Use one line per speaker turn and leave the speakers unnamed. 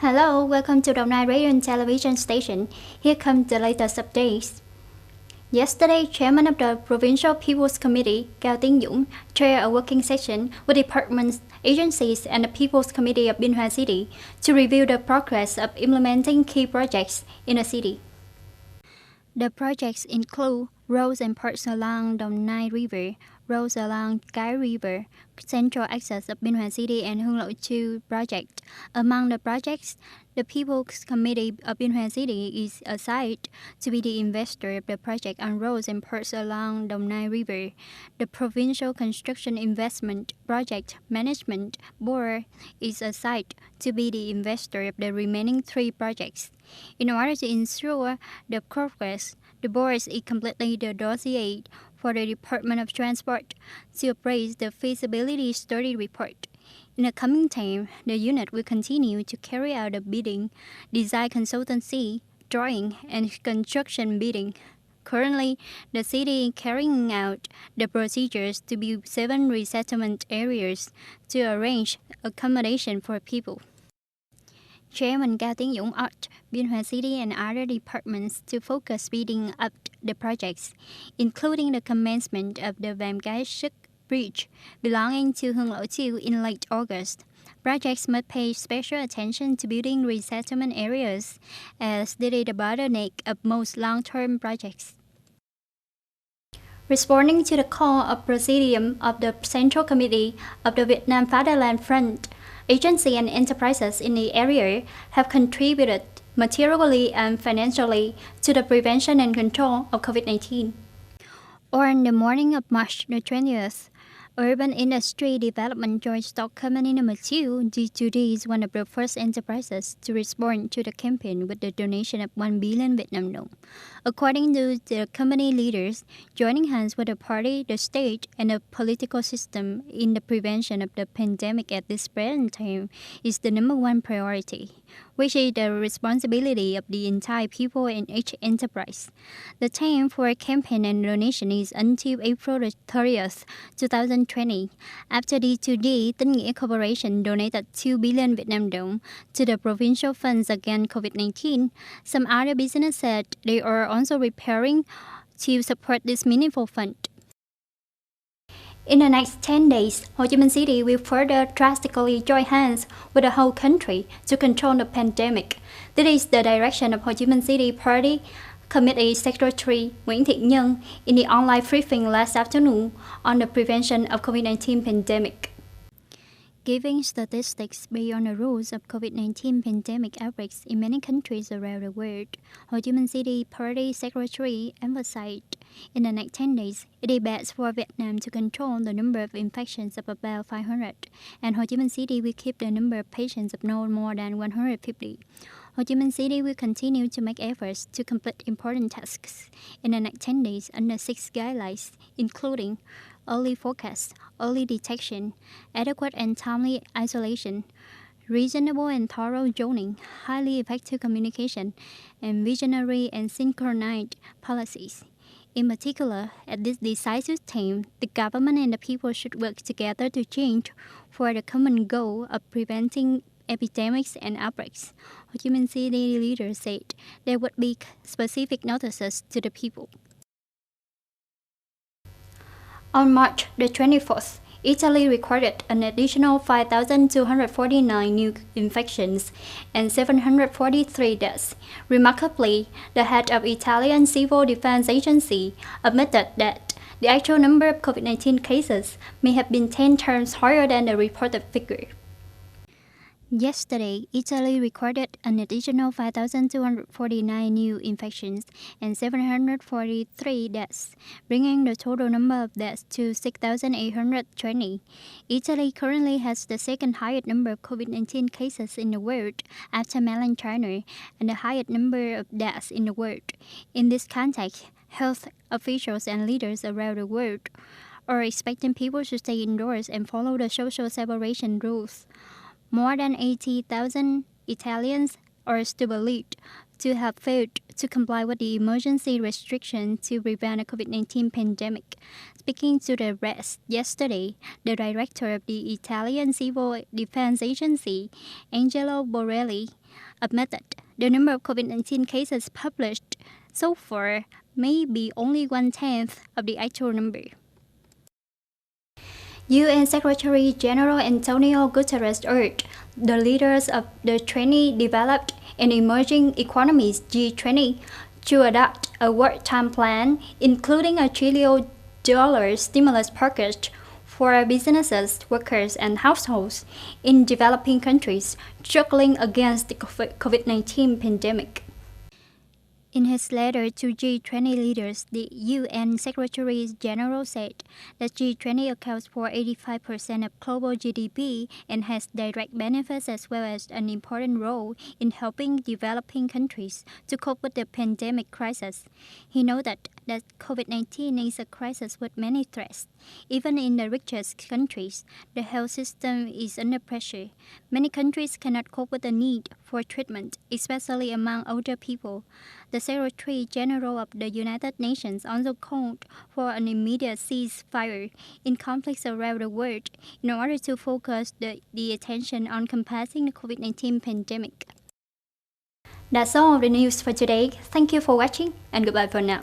Hello, welcome to Đồng Nai Radio and Television Station. Here come the latest updates. Yesterday, Chairman of the Provincial People's Committee, Tiếng Dũng, chaired a working session with departments, agencies, and the People's Committee of Biên Hòa City to review the progress of implementing key projects in the city. The projects include roads and parks along Đồng Nai River, roads along Cái River, central access of Biên Hòa City, and Hương Lộ 2 project. Among the projects, the People's Committee of Biên Hòa City is assigned to be the investor of the project on roads and parks along Đồng Nai River. The Provincial Construction Investment Project Management Board is assigned to be the investor of the remaining 3 projects. In order to ensure the progress, the board is completely the dossier for the Department of Transport to appraise the feasibility study report. In the coming time, the unit will continue to carry out the bidding, design consultancy, drawing, and construction bidding. Currently, the city is carrying out the procedures to build 7 resettlement areas to arrange accommodation for people. Chairman Tiếng Dũng urged Biên Hòa City and other departments to focus speeding up the projects, including the commencement of the Vàm Cái Sức Bridge belonging to Hương Lộ 2 in late August. Projects must pay special attention to building resettlement areas, as this is the bottleneck of most long-term projects. Responding to the call of Presidium of the Central Committee of the Vietnam Fatherland Front, agencies and enterprises in the area have contributed materially and financially to the prevention and control of COVID-19. On the morning of March the 20th, Urban Industry Development Joint Stock Company No. 2, G2D, is one of the first enterprises to respond to the campaign with the donation of 1 billion Vietnam dong. According to the company leaders, joining hands with the party, the state, and the political system in the prevention of the pandemic at this present time is the number one priority, which is the responsibility of the entire people in each enterprise. The time for campaign and donation is until April 30th, 2020. After D2D, Tiếng Nghĩa Corporation donated 2 billion Vietnam dong to the provincial funds against COVID-19. Some other businesses said they are also preparing to support this meaningful fund. In the next 10 days, Ho Chi Minh City will further drastically join hands with the whole country to control the pandemic. This is the direction of Ho Chi Minh City Party Committee Secretary Nguyễn Thị Nhân in the online briefing last afternoon on the prevention of COVID-19 pandemic. Giving statistics based on the rules of COVID-19 pandemic outbreaks in many countries around the world, Ho Chi Minh City Party Secretary emphasized in the next 10 days, it is best for Vietnam to control the number of infections of about 500, and Ho Chi Minh City will keep the number of patients of no more than 150. Ho Chi Minh City will continue to make efforts to complete important tasks in the next 10 days under 6 guidelines, including early forecast, early detection, adequate and timely isolation, reasonable and thorough zoning, highly effective communication, and visionary and synchronized policies. In particular, at this decisive time, the government and the people should work together to change for the common goal of preventing epidemics and outbreaks. Ho Chi Minh City leaders said there would be specific notices to the people. On March the 24th, Italy recorded an additional 5,249 new infections and 743 deaths. Remarkably, the head of Italian Civil Defense Agency admitted that the actual number of COVID-19 cases may have been 10 times higher than the reported figure. Yesterday, Italy recorded an additional 5,249 new infections and 743 deaths, bringing the total number of deaths to 6,820. Italy currently has the second highest number of COVID-19 cases in the world after mainland China and the highest number of deaths in the world. In this context, health officials and leaders around the world are expecting people to stay indoors and follow the social separation rules. More than 80,000 Italians are still believed to have failed to comply with the emergency restriction to prevent the COVID-19 pandemic. Speaking to the press yesterday, the director of the Italian Civil Defense Agency, Angelo Borelli, admitted the number of COVID-19 cases published so far may be only 1/10 of the actual number. UN Secretary General Antonio Guterres urged the leaders of the 20 developed and emerging economies G20 to adopt a wartime plan, including a $1 trillion stimulus package for businesses, workers, and households in developing countries struggling against the COVID-19 pandemic. In his letter to G20 leaders, the UN Secretary General said that G20 accounts for 85% of global GDP and has direct benefits as well as an important role in helping developing countries to cope with the pandemic crisis. He noted that COVID-19 is a crisis with many threats. Even in the richest countries, the health system is under pressure. Many countries cannot cope with the need for treatment, especially among older people. The Secretary General of the United Nations also called for an immediate ceasefire in conflicts around the world in order to focus the attention on combating the COVID-19 pandemic. That's all of the news for today. Thank you for watching and goodbye for now.